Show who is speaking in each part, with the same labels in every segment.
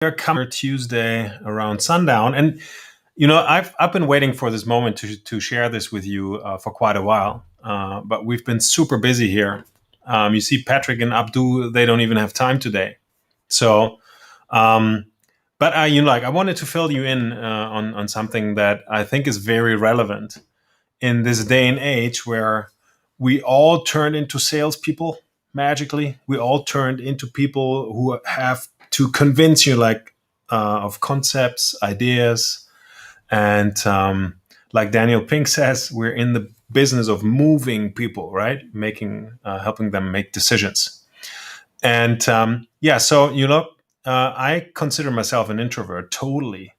Speaker 1: We're coming Tuesday around sundown, and I've been waiting for this moment to share this with you for quite a while, but we've been super busy here. You see, Patrick and Abdu, they don't even have time today. So, um, but I wanted to fill you in on something that I think is very relevant in this day and age where we all turned into salespeople magically. We all turned into people who have to convince you, of concepts, ideas, and like Daniel Pink says, we're in the business of moving people, right? Helping them make decisions. And so I consider myself an introvert totally,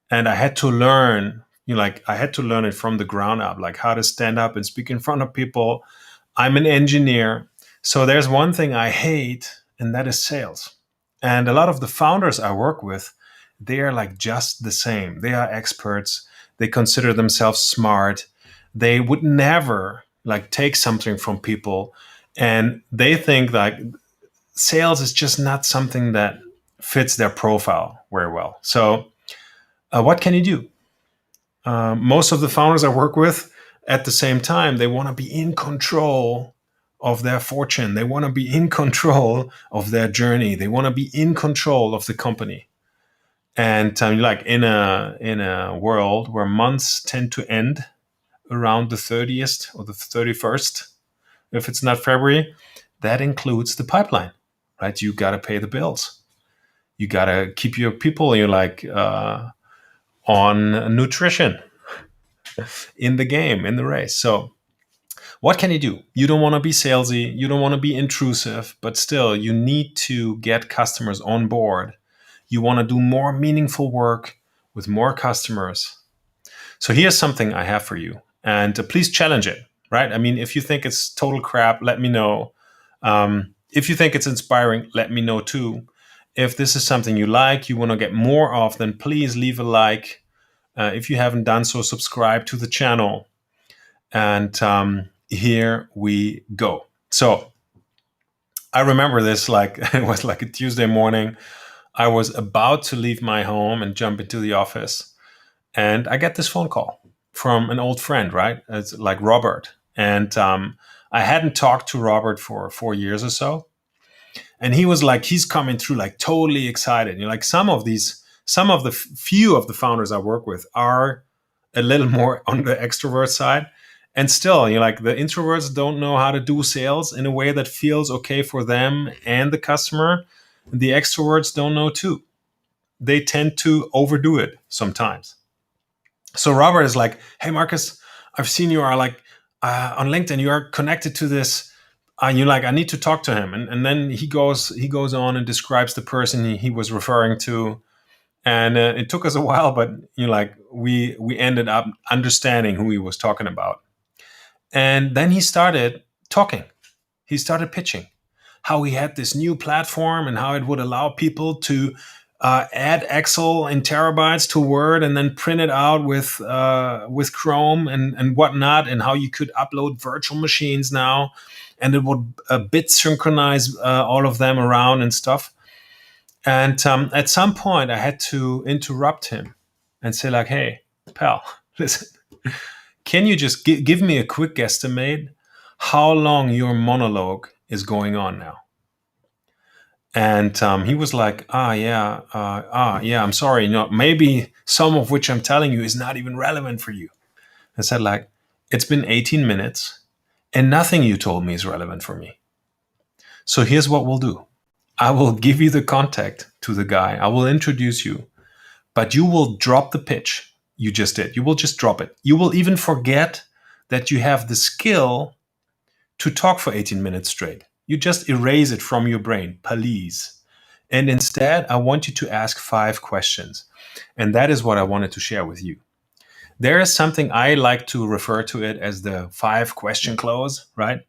Speaker 1: and I had to learn. I had to learn it from the ground up, like how to stand up and speak in front of people. I'm an engineer, so there's one thing I hate, and that is sales. And a lot of the founders I work with, they are like just the same. They are experts. They consider themselves smart. They would never like take something from people, and they think like sales is just not something that fits their profile very well. So, what can you do? Most of the founders I work with, at the same time, they want to be in control of their fortune. They want to be in control of their journey. They want to be in control of the company. And like in a world where months tend to end around the 30th or the 31st, if it's not February, that includes the pipeline, right? You got to pay the bills. You got to keep your people, on nutrition in the game, in the race. So what can you do? You don't want to be salesy. You don't want to be intrusive, but still you need to get customers on board. You want to do more meaningful work with more customers. So here's something I have for you, and please challenge it, right? I mean, if you think it's total crap, let me know. If you think it's inspiring, let me know too. If this is something you like, you want to get more of, then please leave a like. If you haven't done so, subscribe to the channel. And here we go. So I remember this like it was like a Tuesday morning. I was about to leave my home and jump into the office. And I get this phone call from an old friend, right? It's like Robert. And I hadn't talked to Robert for 4 years or so. And he was like, he's coming through like totally excited. Like some of the few of the founders I work with are a little more on the extrovert side. And still, like the introverts don't know how to do sales in a way that feels okay for them and the customer. The extroverts don't know too. They tend to overdo it sometimes. So Robert is like, "Hey Marcus, I've seen you are like on LinkedIn. You are connected to this. And you're like, I need to talk to him." And then he goes on and describes the person he was referring to. And it took us a while, but we ended up understanding who he was talking about. And then he started talking. He started pitching how he had this new platform and how it would allow people to add Excel in terabytes to Word and then print it out with Chrome and whatnot, and how you could upload virtual machines now, and it would bit synchronize all of them around and stuff. And at some point, I had to interrupt him and say, like, "Hey, pal, listen, can you just give me a quick guesstimate how long your monologue is going on now?" And he was like, yeah, I'm sorry. Maybe some of which I'm telling you is not even relevant for you." I said, like, "It's been 18 minutes and nothing you told me is relevant for me. So here's what we'll do. I will give you the contact to the guy. I will introduce you, but you will drop the pitch you just did. You will just drop it. You will even forget that you have the skill to talk for 18 minutes straight. You just erase it from your brain, please. And instead, I want you to ask 5 questions. And that is what I wanted to share with you. There is something I like to refer to it as the 5-question close, right?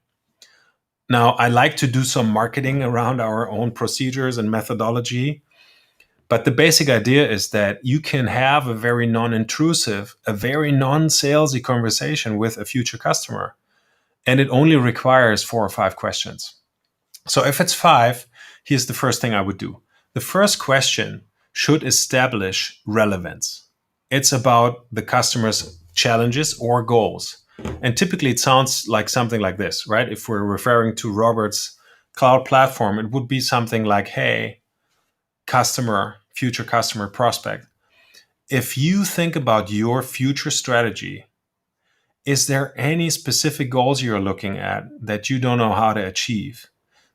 Speaker 1: Now, I like to do some marketing around our own procedures and methodology. But the basic idea is that you can have a very non-intrusive, a very non-salesy conversation with a future customer. And it only requires 4 or 5 questions. So if it's 5, here's the first thing I would do. The first question should establish relevance. It's about the customer's challenges or goals. And typically it sounds like something like this, right? If we're referring to Robert's cloud platform, it would be something like, hey, customer, future customer prospect, if you think about your future strategy, is there any specific goals you're looking at that you don't know how to achieve,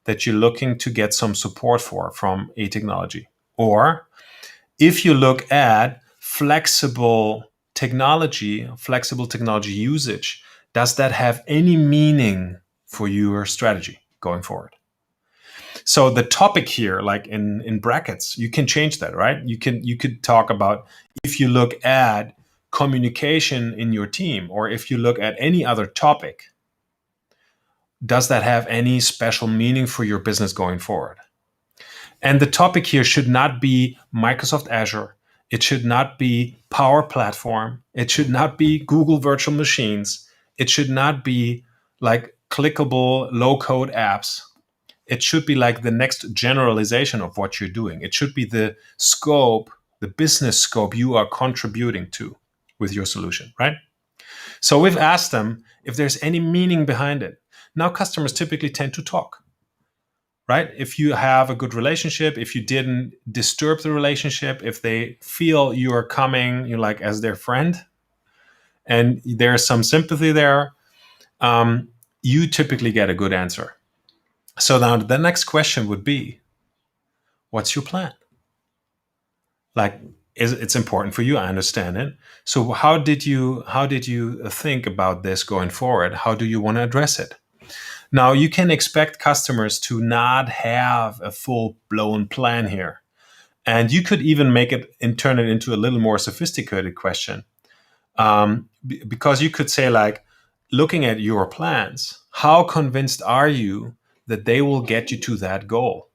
Speaker 1: that you're looking to get some support for from a technology? Or if you look at flexible technology usage, does that have any meaning for your strategy going forward? So the topic here, like in brackets, you can change that, right? You could talk about if you look at communication in your team, or if you look at any other topic, does that have any special meaning for your business going forward? And the topic here should not be Microsoft Azure. It should not be Power Platform. It should not be Google Virtual Machines. It should not be like clickable low-code apps. It should be like the next generalization of what you're doing. It should be the scope, the business scope you are contributing to with your solution, right? So we've asked them if there's any meaning behind it. Now customers typically tend to talk, right? If you have a good relationship, if you didn't disturb the relationship, if they feel you are coming, you like as their friend, and there's some sympathy there, you typically get a good answer. So now the next question would be, what's your plan? Like, it's important for you, I understand it. So how did you think about this going forward? How do you want to address it? Now, you can expect customers to not have a full-blown plan here. And you could even make it and turn it into a little more sophisticated question. Because you could say, like, looking at your plans, how convinced are you that they will get you to that goal?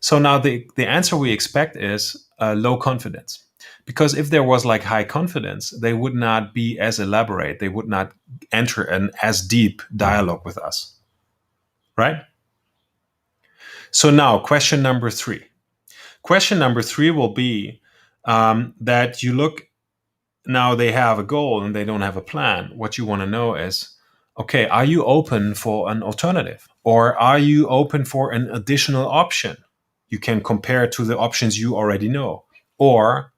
Speaker 1: So now the answer we expect is low confidence. Because if there was like high confidence, they would not be as elaborate. They would not enter an as deep dialogue with us, right? So now question number 3. Question number 3 will be that you look, now they have a goal and they don't have a plan. What you want to know is, okay, are you open for an alternative? Or are you open for an additional option? You can compare to the options you already know. Or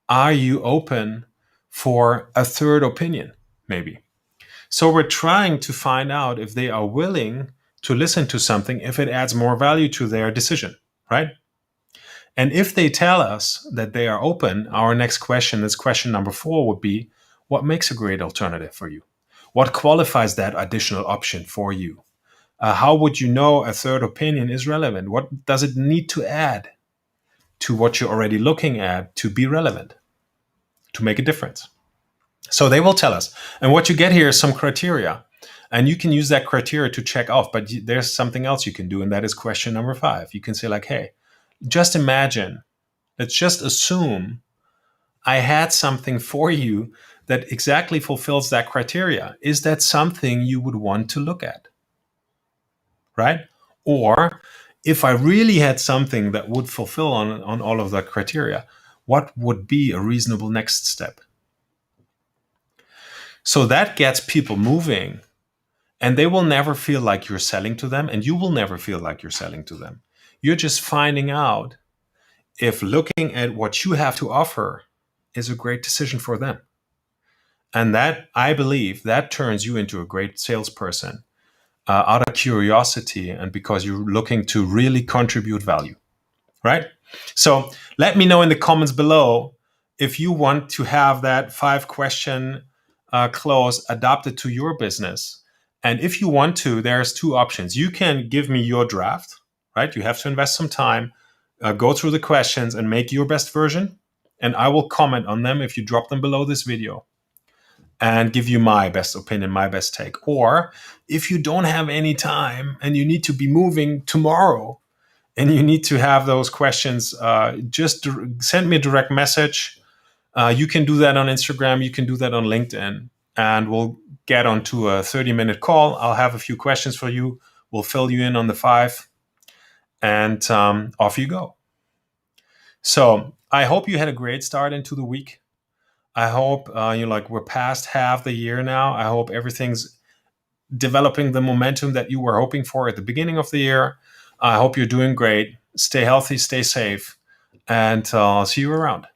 Speaker 1: are you open for a third opinion, maybe? So we're trying to find out if they are willing to listen to something, if it adds more value to their decision, right? And if they tell us that they are open, our next question, this question number 4, would be, what makes a great alternative for you? What qualifies that additional option for you? How would you know a third opinion is relevant? What does it need to add to what you're already looking at to be relevant, to make a difference? So they will tell us. And what you get here is some criteria. And you can use that criteria to check off. But there's something else you can do, and that is question number 5. You can say, like, hey, just imagine, let's just assume I had something for you that exactly fulfills that criteria. Is that something you would want to look at? Right? Or if I really had something that would fulfill on all of the criteria, what would be a reasonable next step? So that gets people moving, and they will never feel like you're selling to them, and you will never feel like you're selling to them. You're just finding out if looking at what you have to offer is a great decision for them. And that, I believe, that turns you into a great salesperson out of curiosity and because you're looking to really contribute value, right? So let me know in the comments below if you want to have that 5-question close adapted to your business. And if you want to, there's 2 options. You can give me your draft, right? You have to invest some time, go through the questions and make your best version. And I will comment on them if you drop them below this video and give you my best opinion, my best take. Or if you don't have any time and you need to be moving tomorrow and you need to have those questions, just send me a direct message. You can do that on Instagram. You can do that on LinkedIn. And we'll get onto a 30-minute call. I'll have a few questions for you. We'll fill you in on the 5. And off you go. So I hope you had a great start into the week. I hope we're past half the year now. I hope everything's developing the momentum that you were hoping for at the beginning of the year. I hope you're doing great. Stay healthy, stay safe, and I'll see you around.